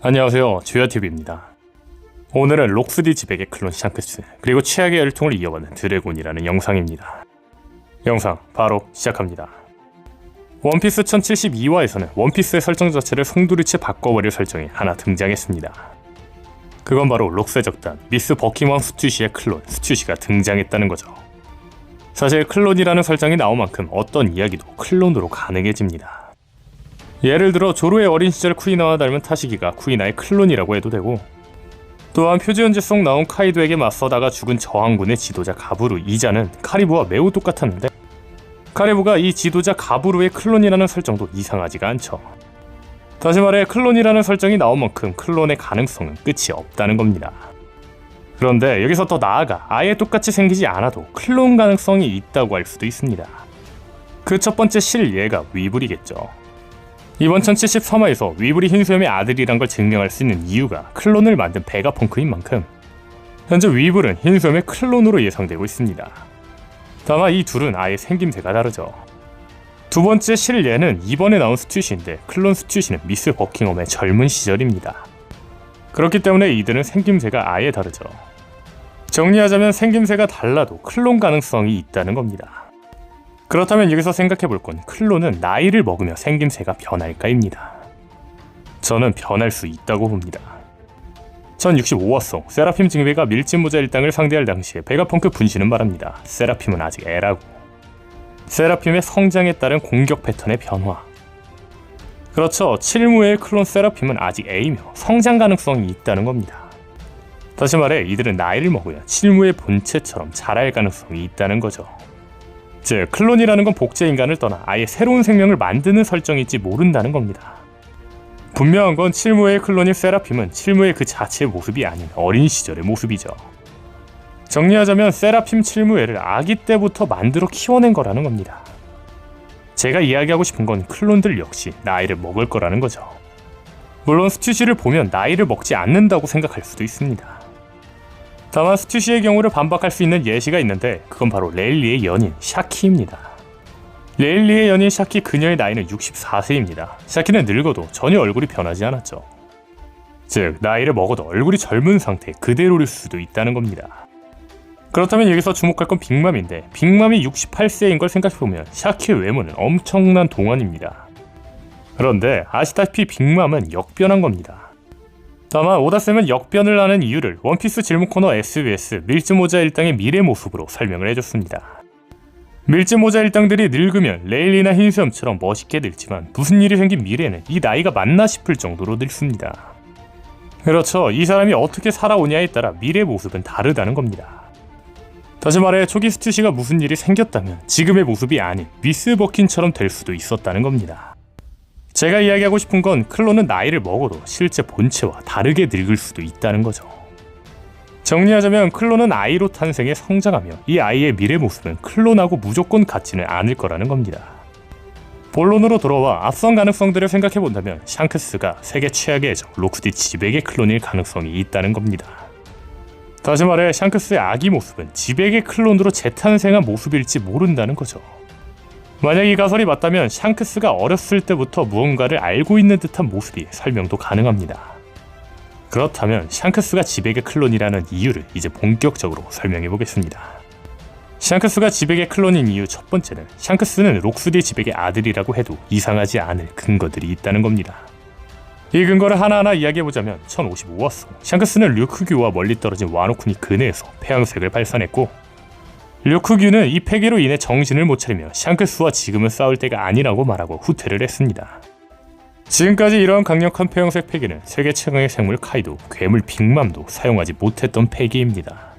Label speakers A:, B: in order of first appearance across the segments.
A: 안녕하세요, 주야TV입니다. 오늘은 록스디 지백의 클론 샹크스 그리고 최악의 열통을 이어가는 드래곤이라는 영상입니다. 영상 바로 시작합니다. 원피스 1072화에서는 원피스의 설정 자체를 송두리째 바꿔버릴 설정이 하나 등장했습니다. 그건 바로 록스의 적단 미스 버킹엄 스튜시의 클론 스튜시가 등장했다는 거죠. 사실 클론이라는 설정이 나온 만큼 어떤 이야기도 클론으로 가능해집니다. 예를 들어 조로의 어린 시절 쿠이나와 닮은 타시기가 쿠이나의 클론이라고 해도 되고, 또한 표지연재 속 나온 카이도에게 맞서다가 죽은 저항군의 지도자 가부루 이자는 카리부와 매우 똑같았는데, 카리부가 이 지도자 가부루의 클론이라는 설정도 이상하지가 않죠. 다시 말해 클론이라는 설정이 나온 만큼 클론의 가능성은 끝이 없다는 겁니다. 그런데 여기서 더 나아가 아예 똑같이 생기지 않아도 클론 가능성이 있다고 할 수도 있습니다. 그 첫 번째 실예가 위블이겠죠. 이번 1073화에서 위블이 흰수염의 아들이란 걸 증명할 수 있는 이유가 클론을 만든 베가펑크인 만큼 현재 위블은 흰수염의 클론으로 예상되고 있습니다. 다만 이 둘은 아예 생김새가 다르죠. 두 번째 실예는 이번에 나온 스튜시인데 클론 스튜시는 미스 버킹엄의 젊은 시절입니다. 그렇기 때문에 이들은 생김새가 아예 다르죠. 정리하자면 생김새가 달라도 클론 가능성이 있다는 겁니다. 그렇다면 여기서 생각해볼 건 클론은 나이를 먹으며 생김새가 변할까입니다. 저는 변할 수 있다고 봅니다. 1065화송 세라핌 징베가 밀짚모자 일당을 상대할 당시에 베가펑크 분신은 말합니다. 세라핌은 아직 애라고. 세라핌의 성장에 따른 공격 패턴의 변화. 그렇죠. 칠무의 클론 세라핌은 아직 A이며 성장 가능성이 있다는 겁니다. 다시 말해 이들은 나이를 먹어야 칠무의 본체처럼 자랄 가능성이 있다는 거죠. 즉 클론이라는 건 복제 인간을 떠나 아예 새로운 생명을 만드는 설정일지 모른다는 겁니다. 분명한 건 칠무의 클론인 세라핌은 칠무의 그 자체의 모습이 아닌 어린 시절의 모습이죠. 정리하자면 세라핌 칠무회를 아기 때부터 만들어 키워낸 거라는 겁니다. 제가 이야기하고 싶은 건 클론들 역시 나이를 먹을 거라는 거죠. 물론 스튜시를 보면 나이를 먹지 않는다고 생각할 수도 있습니다. 다만 스튜시의 경우를 반박할 수 있는 예시가 있는데 그건 바로 레일리의 연인 샤키입니다. 레일리의 연인 샤키 그녀의 나이는 64세입니다. 샤키는 늙어도 전혀 얼굴이 변하지 않았죠. 즉 나이를 먹어도 얼굴이 젊은 상태 그대로일 수도 있다는 겁니다. 그렇다면 여기서 주목할 건 빅맘인데 빅맘이 68세인 걸 생각해보면 샤키의 외모는 엄청난 동안입니다. 그런데 아시다시피 빅맘은 역변한 겁니다. 다만 오다쌤은 역변을 하는 이유를 원피스 질문 코너 SBS 밀짚모자 일당의 미래 모습으로 설명을 해줬습니다. 밀짚모자 일당들이 늙으면 레일리나 흰수염처럼 멋있게 늙지만 무슨 일이 생긴 미래는 이 나이가 맞나 싶을 정도로 늙습니다. 그렇죠. 이 사람이 어떻게 살아오냐에 따라 미래 모습은 다르다는 겁니다. 다시 말해 초기 스튜시가 무슨 일이 생겼다면 지금의 모습이 아닌 미스 버킨처럼 될 수도 있었다는 겁니다. 제가 이야기하고 싶은 건 클론은 나이를 먹어도 실제 본체와 다르게 늙을 수도 있다는 거죠. 정리하자면 클론은 아이로 탄생해 성장하며 이 아이의 미래 모습은 클론하고 무조건 같지는 않을 거라는 겁니다. 본론으로 돌아와 앞선 가능성들을 생각해본다면 샹크스가 세계 최악의 적 록스디 지백의 클론일 가능성이 있다는 겁니다. 다시 말해 샹크스의 아기 모습은 지백의 클론으로 재탄생한 모습일지 모른다는 거죠. 만약 이 가설이 맞다면 샹크스가 어렸을 때부터 무언가를 알고 있는 듯한 모습이 설명도 가능합니다. 그렇다면 샹크스가 지백의 클론이라는 이유를 이제 본격적으로 설명해보겠습니다. 샹크스가 지백의 클론인 이유 첫 번째는 샹크스는 록스디 지백의 아들이라고 해도 이상하지 않을 근거들이 있다는 겁니다. 이 근거를 하나하나 이야기해보자면 1055화송 샹크스는 류크규와 멀리 떨어진 와노쿠니 근해에서 폐양색을 발산했고, 류크규는 이 폐기로 인해 정신을 못 차리며 샹크스와 지금은 싸울 때가 아니라고 말하고 후퇴를 했습니다. 지금까지 이러한 강력한 폐형색 폐기는 세계 최강의 생물 카이도, 괴물 빅맘도 사용하지 못했던 폐기입니다.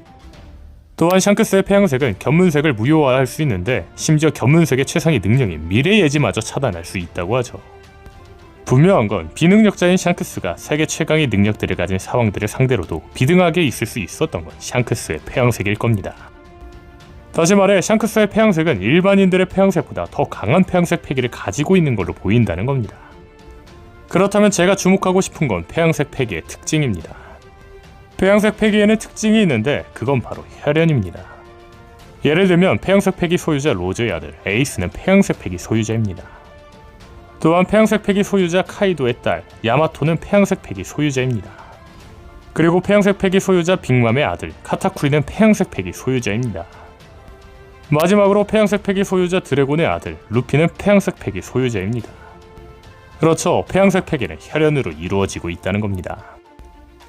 A: 또한 샹크스의 폐형색은 견문색을 무효화할 수 있는데 심지어 견문색의 최상위 능력인 미래 예지마저 차단할 수 있다고 하죠. 분명한 건 비능력자인 샹크스가 세계 최강의 능력들을 가진 사왕들을 상대로도 비등하게 있을 수 있었던 건 샹크스의 폐형색일 겁니다. 다시 말해 샹크스의 폐양색은 일반인들의 폐양색보다 더 강한 폐양색 폐기를 가지고 있는 걸로 보인다는 겁니다. 그렇다면 제가 주목하고 싶은 건 폐양색 폐기의 특징입니다. 폐양색 폐기에는 특징이 있는데 그건 바로 혈연입니다. 예를 들면 폐양색 폐기 소유자 로즈의 아들 에이스는 폐양색 폐기 소유자입니다. 또한 폐양색 패기 소유자 카이도의 딸 야마토는 폐양색 패기 소유자입니다. 그리고 폐양색 패기 소유자 빅맘의 아들 카타쿠리는 폐양색 패기 소유자입니다. 마지막으로 폐양색 패기 소유자 드래곤의 아들 루피는 폐양색 패기 소유자입니다. 그렇죠, 폐양색 패기는 혈연으로 이루어지고 있다는 겁니다.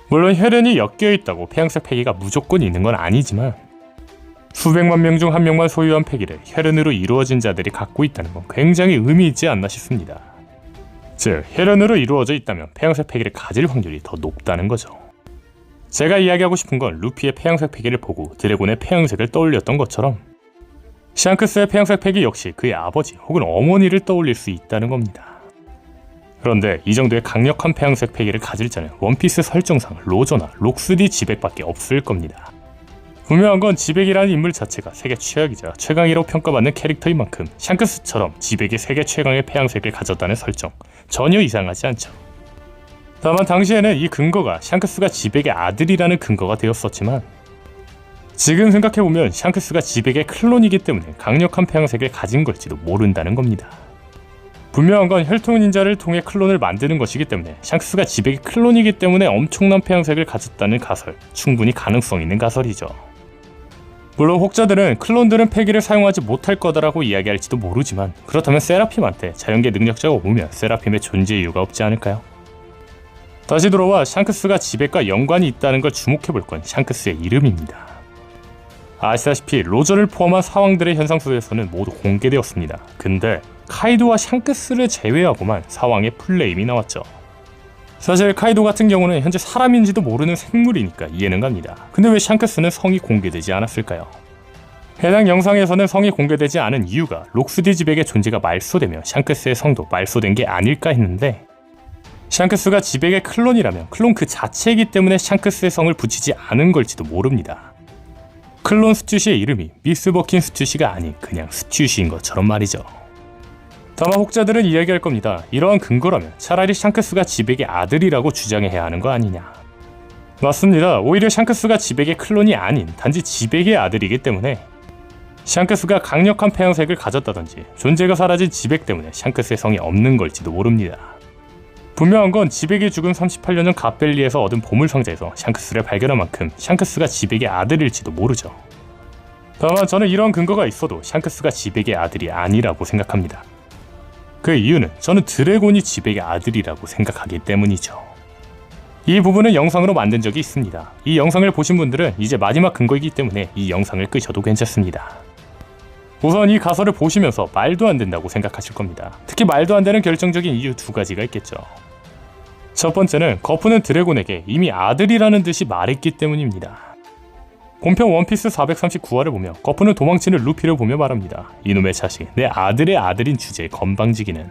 A: 물론 혈연이 엮여있다고 폐양색 패기가 무조건 있는 건 아니지만 수백만 명 중 한 명만 소유한 패기를 혈연으로 이루어진 자들이 갖고 있다는 건 굉장히 의미 있지 않나 싶습니다. 즉, 혈연으로 이루어져 있다면 폐양색 패기를 가질 확률이 더 높다는 거죠. 제가 이야기하고 싶은 건 루피의 폐양색 패기를 보고 드래곤의 폐양색을 떠올렸던 것처럼 샹크스의 폐양색 패기 역시 그의 아버지 혹은 어머니를 떠올릴 수 있다는 겁니다. 그런데 이 정도의 강력한 폐양색 패기를 가질 자는 원피스 설정상 로저나 록스디 지백밖에 없을 겁니다. 분명한 건 지백이라는 인물 자체가 세계 최악이자 최강이라고 평가받는 캐릭터인 만큼 샹크스처럼 지백이 세계 최강의 폐양색을 가졌다는 설정 전혀 이상하지 않죠. 다만 당시에는 이 근거가 샹크스가 지백의 아들이라는 근거가 되었었지만 지금 생각해보면 샹크스가 지백의 클론이기 때문에 강력한 폐양색을 가진 걸지도 모른다는 겁니다. 분명한 건 혈통 닌자를 통해 클론을 만드는 것이기 때문에 샹크스가 지백의 클론이기 때문에 엄청난 폐양색을 가졌다는 가설, 충분히 가능성 있는 가설이죠. 물론 혹자들은 클론들은 패기를 사용하지 못할 거다라고 이야기할지도 모르지만 그렇다면 세라핌한테 자연계 능력자가 오면 세라핌의 존재 이유가 없지 않을까요? 다시 돌아와 샹크스가 지백과 연관이 있다는 걸 주목해볼 건 샹크스의 이름입니다. 아시다시피 로저를 포함한 사왕들의 현상소에서는 모두 공개되었습니다. 근데 카이도와 샹크스를 제외하고만 사왕의 풀네임이 나왔죠. 사실 카이도 같은 경우는 현재 사람인지도 모르는 생물이니까 이해는 갑니다. 근데 왜 샹크스는 성이 공개되지 않았을까요? 해당 영상에서는 성이 공개되지 않은 이유가 록스디 지백의 존재가 말소되며 샹크스의 성도 말소된 게 아닐까 했는데 샹크스가 지백의 클론이라면 클론 그 자체이기 때문에 샹크스의 성을 붙이지 않은 걸지도 모릅니다. 클론 스튜시의 이름이 미스 버킨 스튜시가 아닌 그냥 스튜시인 것처럼 말이죠. 다만 혹자들은 이야기할 겁니다. 이러한 근거라면 차라리 샹크스가 지백의 아들이라고 주장해야 하는 거 아니냐. 맞습니다. 오히려 샹크스가 지백의 클론이 아닌 단지 지백의 아들이기 때문에 샹크스가 강력한 폐양색을 가졌다든지 존재가 사라진 지백 때문에 샹크스의 성이 없는 걸지도 모릅니다. 분명한 건 지백이 죽은 38년 전 갓벨리에서 얻은 보물상자에서 샹크스를 발견한 만큼 샹크스가 지백의 아들일지도 모르죠. 다만 저는 이런 근거가 있어도 샹크스가 지백의 아들이 아니라고 생각합니다. 그 이유는 저는 드래곤이 지백의 아들이라고 생각하기 때문이죠. 이 부분은 영상으로 만든 적이 있습니다. 이 영상을 보신 분들은 이제 마지막 근거이기 때문에 이 영상을 끄셔도 괜찮습니다. 우선 이 가설을 보시면서 말도 안 된다고 생각하실 겁니다. 특히 말도 안 되는 결정적인 이유 두 가지가 있겠죠. 첫 번째는 거프는 드래곤에게 이미 아들이라는 듯이 말했기 때문입니다. 본편 원피스 439화를 보며 거프는 도망치는 루피를 보며 말합니다. 이놈의 자식, 내 아들의 아들인 주제에 건방지기는.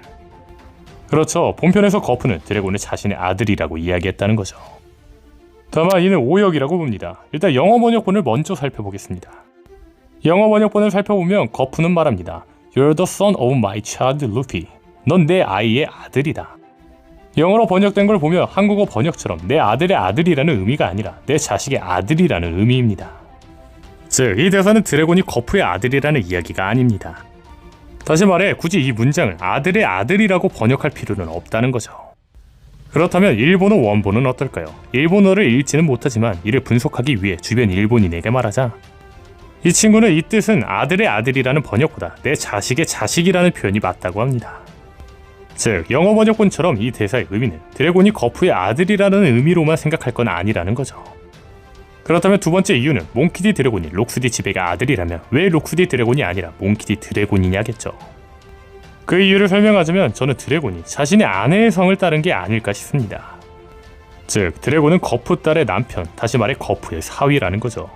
A: 그렇죠, 본편에서 거프는 드래곤을 자신의 아들이라고 이야기했다는 거죠. 다만 이는 오역이라고 봅니다. 일단 영어 번역본을 먼저 살펴보겠습니다. 영어 번역본을 살펴보면 거프는 말합니다. You're the son of my child, Luffy. 넌 내 아이의 아들이다. 영어로 번역된 걸 보면 한국어 번역처럼 내 아들의 아들이라는 의미가 아니라 내 자식의 아들이라는 의미입니다. 즉, 이 대사는 드래곤이 거프의 아들이라는 이야기가 아닙니다. 다시 말해 굳이 이 문장을 아들의 아들이라고 번역할 필요는 없다는 거죠. 그렇다면 일본어 원본은 어떨까요? 일본어를 읽지는 못하지만 이를 분석하기 위해 주변 일본인에게 말하자 이 친구는 이 뜻은 아들의 아들이라는 번역보다 내 자식의 자식이라는 표현이 맞다고 합니다. 즉, 영어 번역본처럼 이 대사의 의미는 드래곤이 거프의 아들이라는 의미로만 생각할 건 아니라는 거죠. 그렇다면 두 번째 이유는 몽키디 드래곤이 록스디 지백의 아들이라면 왜 록스디 드래곤이 아니라 몽키디 드래곤이냐겠죠. 그 이유를 설명하자면 저는 드래곤이 자신의 아내의 성을 따른 게 아닐까 싶습니다. 즉, 드래곤은 거프 딸의 남편, 다시 말해 거프의 사위라는 거죠.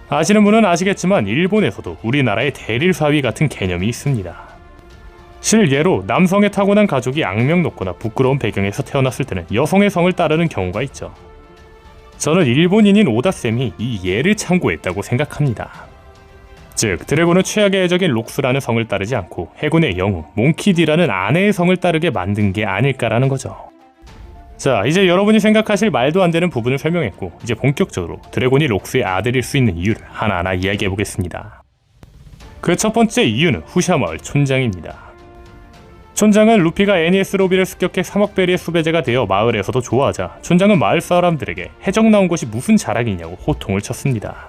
A: 아시는 분은 아시겠지만 일본에서도 우리나라의 대릴 사위 같은 개념이 있습니다. 실예로 남성의 타고난 가족이 악명 높거나 부끄러운 배경에서 태어났을 때는 여성의 성을 따르는 경우가 있죠. 저는 일본인인 오다쌤이 이 예를 참고했다고 생각합니다. 즉, 드래곤은 최악의 해적인 록스라는 성을 따르지 않고 해군의 영웅 몽키디라는 아내의 성을 따르게 만든 게 아닐까라는 거죠. 자, 이제 여러분이 생각하실 말도 안 되는 부분을 설명했고 이제 본격적으로 드래곤이 록스의 아들일 수 있는 이유를 하나하나 이야기해보겠습니다. 그 첫 번째 이유는 후샤마을 촌장입니다. 촌장은 루피가 애니에스 로비를 습격해 3억 베리의 수배제가 되어 마을에서도 좋아하자 촌장은 마을 사람들에게 해적 나온 것이 무슨 자랑이냐고 호통을 쳤습니다.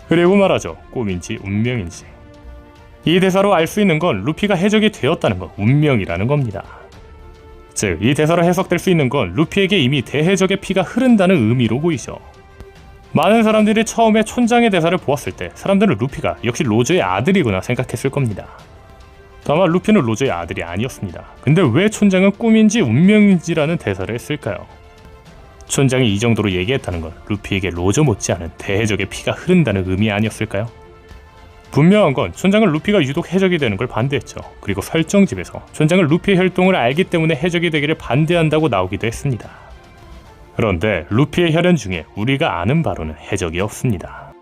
A: 그리고 말하죠. 꿈인지 운명인지. 이 대사로 알 수 있는 건 루피가 해적이 되었다는 건 운명이라는 겁니다. 즉, 이 대사로 해석될 수 있는 건 루피에게 이미 대해적의 피가 흐른다는 의미로 보이죠. 많은 사람들이 처음에 촌장의 대사를 보았을 때 사람들은 루피가 역시 로저의 아들이구나 생각했을 겁니다. 다만 루피는 로저의 아들이 아니었습니다. 근데 왜 촌장은 꿈인지 운명인지라는 대사를 했을까요? 촌장이 이 정도로 얘기했다는 건 루피에게 로저 못지않은 대해적의 피가 흐른다는 의미 아니었을까요? 분명한 건 촌장은 루피가 유독 해적이 되는 걸 반대했죠. 그리고 설정집에서 촌장은 루피의 혈통을 알기 때문에 해적이 되기를 반대한다고 나오기도 했습니다. 그런데 루피의 혈연 중에 우리가 아는 바로는 해적이 없습니다.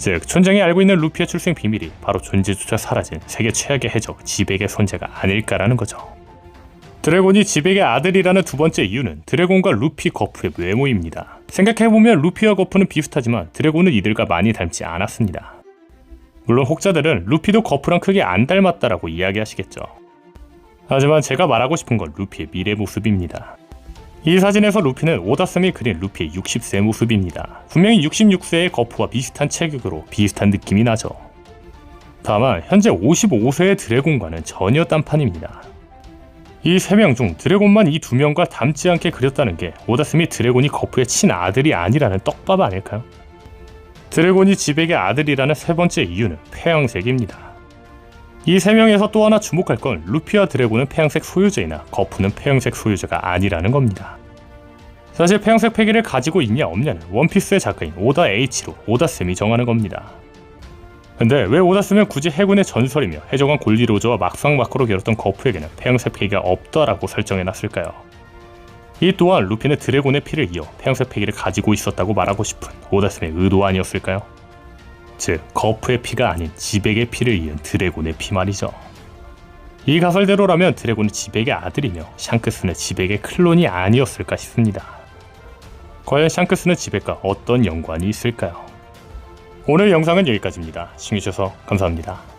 A: 즉, 촌장이 알고 있는 루피의 출생 비밀이 바로 존재조차 사라진 세계 최악의 해적 지백의 손재가 아닐까라는 거죠. 드래곤이 지백의 아들이라는 두 번째 이유는 드래곤과 루피, 거프의 외모입니다. 생각해보면 루피와 거프는 비슷하지만 드래곤은 이들과 많이 닮지 않았습니다. 물론 혹자들은 루피도 거프랑 크게 안 닮았다라고 이야기하시겠죠. 하지만 제가 말하고 싶은 건 루피의 미래 모습입니다. 이 사진에서 루피는 오다쌤이 그린 루피의 60세 모습입니다. 분명히 66세의 거프와 비슷한 체격으로 비슷한 느낌이 나죠. 다만 현재 55세의 드래곤과는 전혀 딴판입니다. 이 3명 중 드래곤만 이 2명과 닮지 않게 그렸다는 게 오다쌤이 드래곤이 거프의 친아들이 아니라는 떡밥 아닐까요? 드래곤이 지백의 아들이라는 세 번째 이유는 폐양색입니다. 이 3명에서 또 하나 주목할 건 루피와 드래곤은 폐양색 소유자이나 거프는 폐양색 소유자가 아니라는 겁니다. 사실 폐양색 패기를 가지고 있냐 없냐는 원피스의 작가인 오다 H로 오다쌤이 정하는 겁니다. 근데 왜 오다쌤은 굳이 해군의 전설이며 해적왕 골디로저와 막상막하로 겨뤘던 거프에게는 폐양색 패기가 없다라고 설정해놨을까요? 이 또한 루피는 드래곤의 피를 이어 폐양색 패기를 가지고 있었다고 말하고 싶은 오다쌤의 의도 아니었을까요? 즉, 거프의 피가 아닌 지백의 피를 이은 드래곤의 피 말이죠. 이 가설대로라면 드래곤은 지백의 아들이며 샹크스는 지백의 클론이 아니었을까 싶습니다. 과연 샹크스는 지백과 어떤 연관이 있을까요? 오늘 영상은 여기까지입니다. 시청해주셔서 감사합니다.